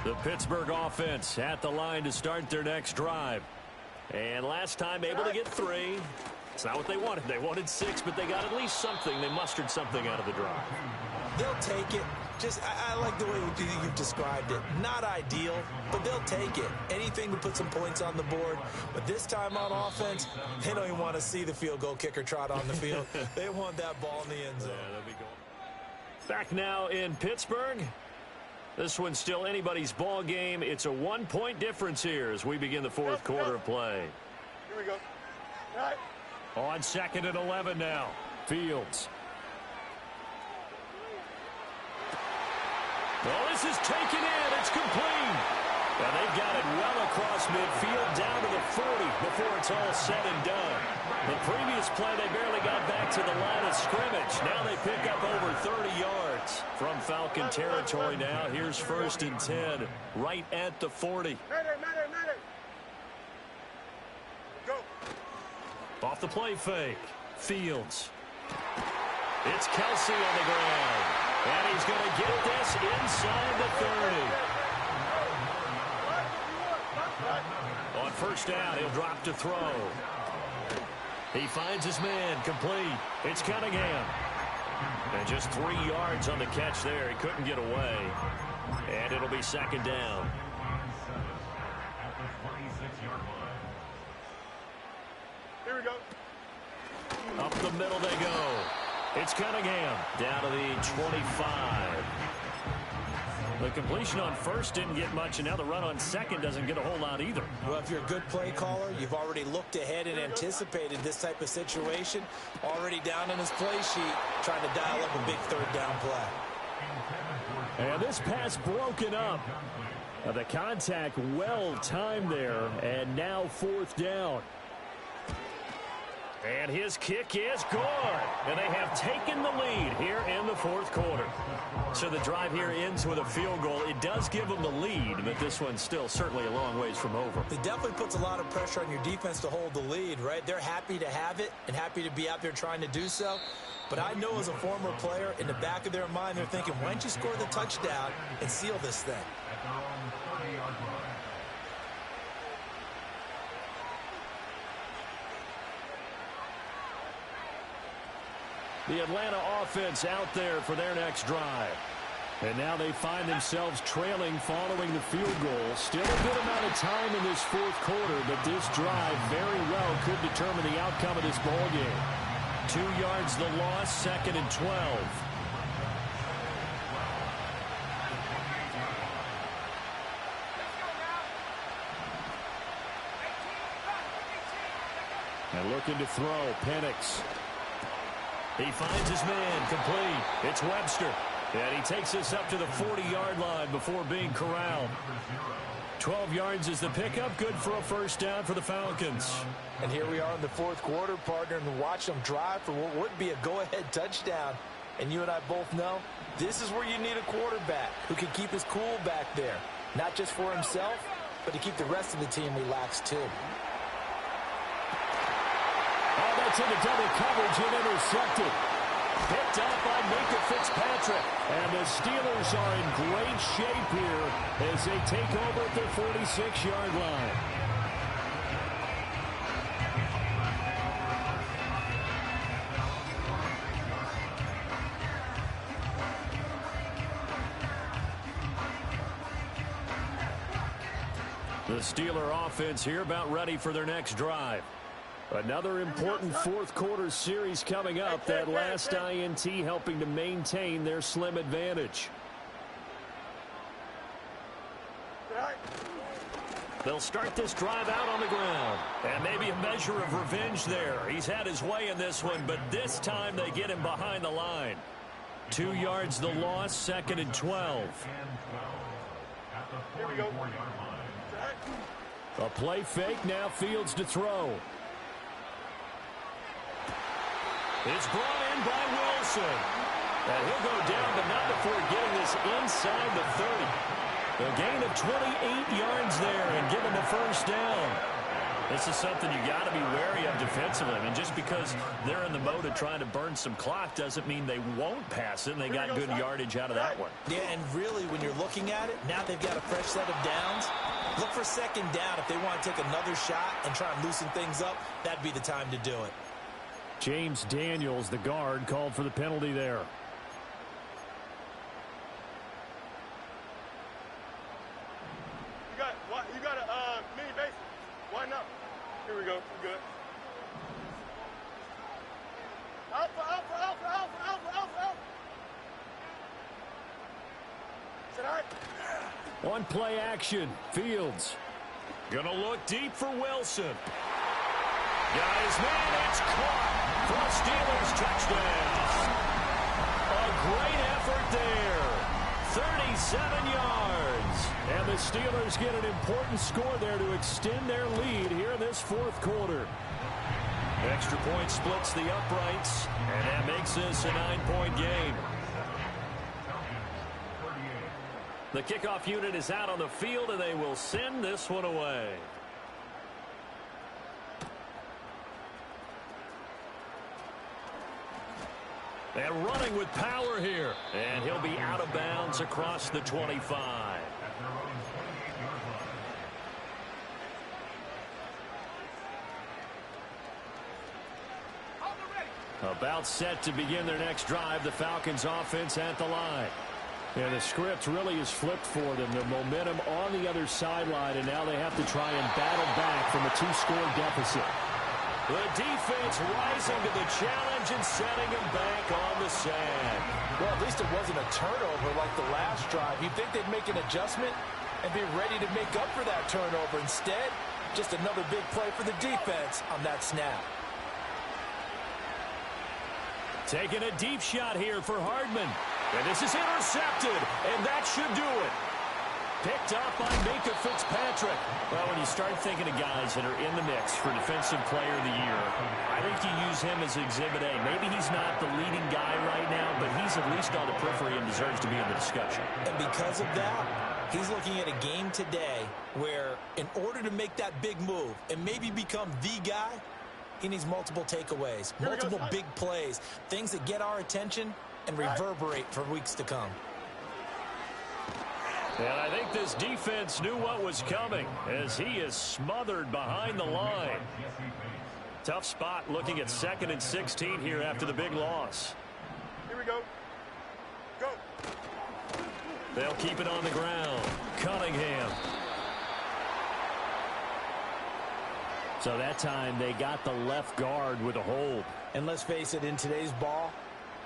A: The Pittsburgh offense at the line to start their next drive. And last time able to get 3. It's not what they wanted. They wanted 6, but they got at least something. They mustered something out of the drive.
B: They'll take it. I like the way you've described it. Not ideal, but they'll take it. Anything to put some points on the board. But this time on offense, they don't even want to see the field goal kicker trot on the field. They want that ball in the end zone.
A: Yeah, that'll be going. Back now in Pittsburgh. This one's still anybody's ball game. It's a 1-point difference here as we begin the 4th quarter of play.
C: Here we go. All right.
A: On 2nd and 11 now.
D: Fields.
A: Well, this is taken in. It's complete. And they've got it well across midfield down to the 40 before it's all said and done. The previous play, they barely got back to the line of scrimmage. Now they pick up over 30 yards from Falcon territory now. Here's 1st and 10 right at the 40.
C: Mayday. Go.
A: Off the play fake. Fields. It's Kelsey on the ground. And he's going to get this inside the 30. On 1st down, he'll drop to throw. He finds his man, complete. It's Cunningham. And just 3 yards on the catch there. He couldn't get away. And it'll be 2nd down.
C: Here we go.
A: Up the middle they go. It's Cunningham down to the 25. The completion on 1st didn't get much, and now the run on 2nd doesn't get a whole lot either.
B: Well, if you're a good play caller, you've already looked ahead and anticipated this type of situation. Already down in his play sheet, trying to dial up a big 3rd down play.
D: And this pass broken up. The contact well timed there, and now 4th down.
A: And his kick is good. And they have taken the lead here in the 4th quarter. So the drive here ends with a field goal. It does give them the lead, but this one's still certainly a long ways from over.
B: It definitely puts a lot of pressure on your defense to hold the lead, right? They're happy to have it and happy to be out there trying to do so. But I know as a former player, in the back of their mind, they're thinking, why don't you score the touchdown and seal this thing?
E: At their own 30-yard line.
D: The Atlanta offense out there for their next drive. And now they find themselves trailing following the field goal. Still a good amount of time in this fourth quarter, but this drive very well could determine the outcome of this ball game. 2 yards the loss, 2nd and 12. And looking to throw, Penix. He finds his man, complete. It's Webster. And he takes us up to the 40-yard line before being corralled. 12 yards is the pickup. Good for a first down for the Falcons.
B: And here we are in the fourth quarter, partner, and watch them drive for what would be a go-ahead touchdown. And you and I both know this is where you need a quarterback who can keep his cool back there. Not just for himself, but to keep the rest of the team relaxed too.
D: Oh, that's into double coverage and intercepted. Picked up by Minka Fitzpatrick. And the Steelers are in great shape here as they take over at their 46-yard line. The Steeler offense here about ready for their next drive. Another important fourth quarter series coming up. That last INT helping to maintain their slim advantage. They'll start this drive out on the ground. And maybe a measure of revenge there. He's had his way in this one, but this time they get him behind the line. 2 yards the loss, 2nd and 12.
C: Here we go.
D: A play fake, now Fields to throw. It's brought in by Wilson. And he'll go down, but not before getting this inside the 30. A gain of 28 yards there and give him a first down. This is something you got to be wary of defensively. I mean, just because they're in the mode of trying to burn some clock doesn't mean they won't pass it, and they got good yardage out of that one.
B: Yeah, and really, when you're looking at it, now they've got a fresh set of downs. Look for second down. If they want to take another shot and try and loosen things up, that'd be the time to do it.
D: James Daniels, the guard, called for the penalty there.
C: You got a mini base. Why not? Here we go. We're good. Alpha. Is that all right?
D: On play action, Fields. Gonna look deep for Wilson. Got his man, it's caught for a Steelers touchdown. A great effort there. 37 yards. And the Steelers get an important score there to extend their lead here in this fourth quarter. Extra point splits the uprights, and that makes this a 9-point game. The kickoff unit is out on the field, and they will send this one away. And running with power here. And he'll be out of bounds across the 25. About set to begin their next drive. The Falcons offense at the line. And the script really is flipped for them. The momentum on the other sideline, and now they have to try and battle back from a 2-score deficit. The defense rising to the challenge and setting them back on the sand.
B: Well, at least it wasn't a turnover like the last drive. You'd think they'd make an adjustment and be ready to make up for that turnover. Instead, just another big play for the defense on that snap.
D: Taking a deep shot here for Hardman. And this is intercepted, and that should do it. Picked up by Minka Fitzpatrick. Well, when you start thinking of guys that are in the mix for Defensive Player of the Year, I think you use him as Exhibit A. Maybe he's not the leading guy right now, but he's at least on the periphery and deserves to be in the discussion.
B: And because of that, he's looking at a game today where in order to make that big move and maybe become the guy, he needs multiple takeaways, multiple big plays, things that get our attention and reverberate for weeks to come.
D: And I think this defense knew what was coming as he is smothered behind the line.
A: Tough spot looking at 2nd and 16 here after the big loss.
C: Here we go. Go.
A: They'll keep it on the ground. Cunningham.
D: So that time they got the left guard with a hold.
B: And let's face it, in today's ball,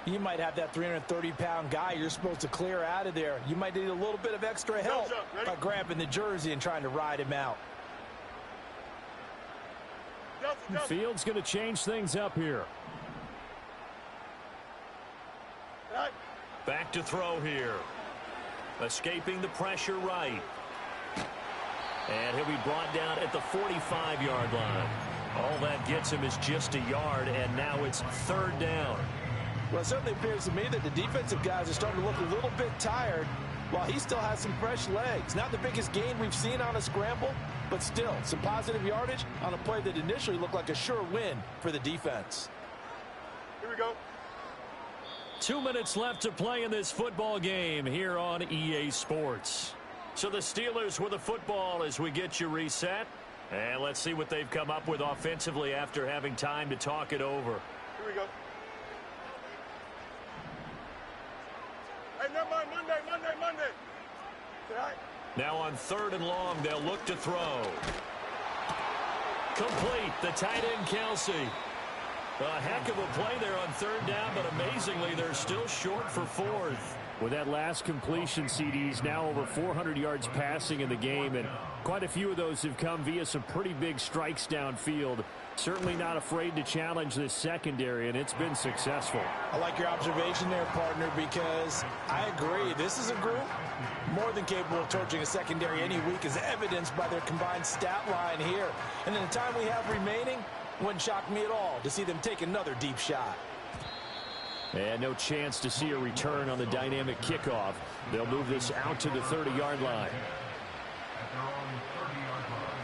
B: you might have that 330-pound guy you're supposed to clear out of there. You might need a little bit of extra help by grabbing the jersey and trying to ride him out.
D: Fields going to change things up here.
A: Back to throw here. Escaping the pressure right. And he'll be brought down at the 45-yard line. All that gets him is just a yard, and now it's 3rd down.
B: Well, it certainly appears to me that the defensive guys are starting to look a little bit tired while he still has some fresh legs. Not the biggest gain we've seen on a scramble, but still some positive yardage on a play that initially looked like a sure win for the defense.
C: Here we go.
A: 2 minutes left to play in this football game here on EA Sports. So the Steelers with the football as we get you reset. And let's see what they've come up with offensively after having time to talk it over.
C: Here we go. Hey, never mind. Monday. Right.
A: Now on 3rd and long, they'll look to throw. Complete. The tight end, Kelsey. A heck of a play there on 3rd down, but amazingly, they're still short for 4th.
D: With that last completion, CD's now over 400 yards passing in the game, and quite a few of those have come via some pretty big strikes downfield. Certainly not afraid to challenge this secondary, and it's been successful.
B: I like your observation there, partner, because I agree. This is a group more than capable of torching a secondary any week, as evidenced by their combined stat line here. And in the time we have remaining, wouldn't shock me at all to see them take another deep shot.
D: And no chance to see a return on the dynamic kickoff. They'll move this out to the 30-yard line.
E: At their own 30-yard line.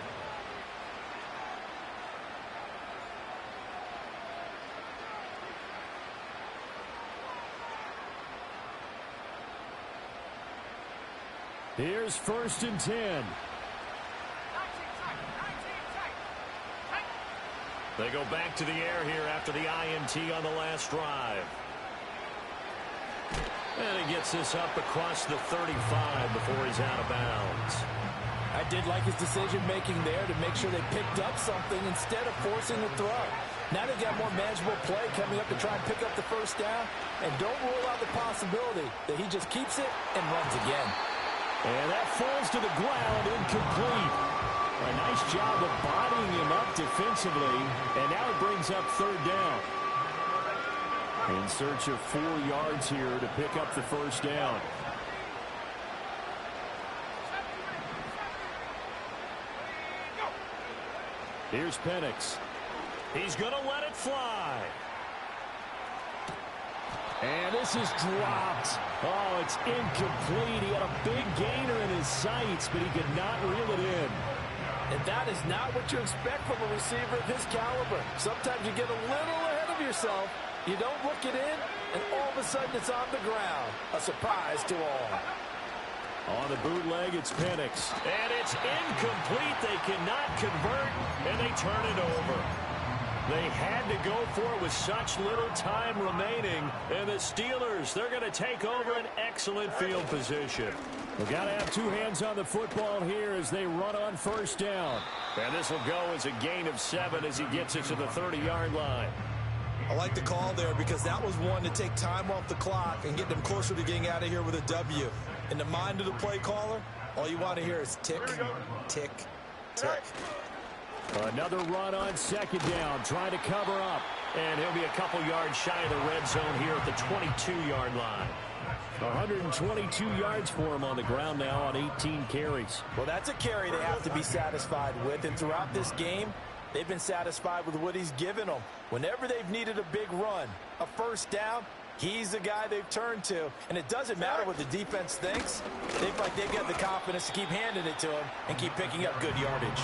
D: Here's 1st and 10.
A: They go back to the air here after the INT on the last drive. And he gets this up across the 35 before he's out of bounds.
B: I did like his decision-making there to make sure they picked up something instead of forcing the throw. Now they've got more manageable play coming up to try and pick up the 1st down. And don't rule out the possibility that he just keeps it and runs again.
D: And that falls to the ground, incomplete. A nice job of bodying him up defensively, and now it brings up 3rd down. In search of 4 yards here to pick up the 1st down. Here's Penix.
A: He's going to let it fly.
D: And this is dropped. Oh, it's incomplete. He had a big gainer in his sights, but he could not reel it in.
B: And that is not what you expect from a receiver of his caliber. Sometimes you get a little ahead of yourself. You don't look it in, and all of a sudden it's on the ground. A surprise to all.
D: On the bootleg, it's Penix.
A: And it's incomplete. They cannot convert, and they turn it over. They had to go for it with such little time remaining. And the Steelers, they're going to take over an excellent field position.
D: We've got to have 2 hands on the football here as they run on 1st down.
A: And this will go as a gain of 7 as he gets it to the 30-yard line.
B: I like the call there because that was one to take time off the clock and get them closer to getting out of here with a W. In the mind of the play caller, all you want to hear is tick, tick, tick.
D: Another run on 2nd down, trying to cover up.
A: And he'll be a couple yards shy of the red zone here at the 22-yard line.
D: 122 yards for him on the ground now on 18 carries.
B: Well, that's a carry they have to be satisfied with. And throughout this game, they've been satisfied with what he's given them. Whenever they've needed a big run, a 1st down, he's the guy they've turned to. And it doesn't matter what the defense thinks. They feel like they've got the confidence to keep handing it to him and keep picking up good yardage.